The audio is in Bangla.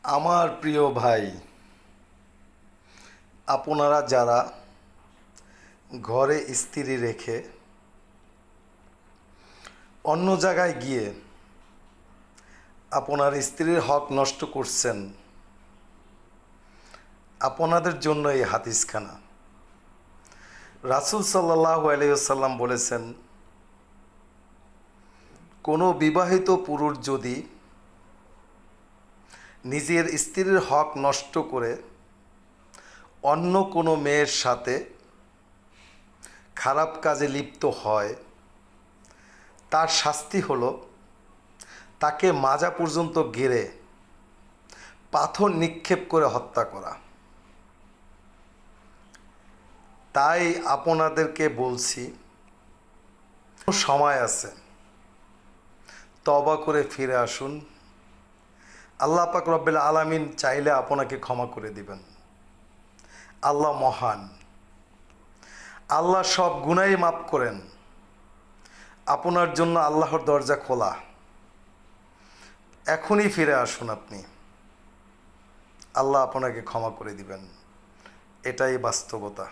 আমার প্রিয় ভাই, আপনারা যারা ঘরে স্ত্রী রেখে অন্য জায়গায় গিয়ে আপনার স্ত্রীর হক নষ্ট করছেন, আপনাদের জন্য এই হাদিসখানা। রাসূল সাল্লাল্লাহু আলাইহি ওয়াসাল্লাম বলেছেন, কোনো বিবাহিত পুরুষ যদি নিজের স্ত্রীর হক নষ্ট করে অন্য কোনো মেয়ের সাথে খারাপ কাজে লিপ্ত হয়, তার শাস্তি হলো তাকে মাজা পর্যন্ত গেড়ে পাথর নিক্ষেপ করে হত্যা করা। তাই আপনাদেরকে বলছি, সময় আছে, তওবা করে ফিরে আসুন। আল্লাহ পাক রব্বুল আলামিন চাইলে আপনাকে ক্ষমা করে দিবেন। আল্লাহ মহান, আল্লাহ সব গুনাহই মাফ করেন। আপনার জন্য আল্লাহর দরজা খোলা, এখনই ফিরে আসুন আপনি, আল্লাহ আপনাকে ক্ষমা করে দিবেন। এটাই বাস্তবতা।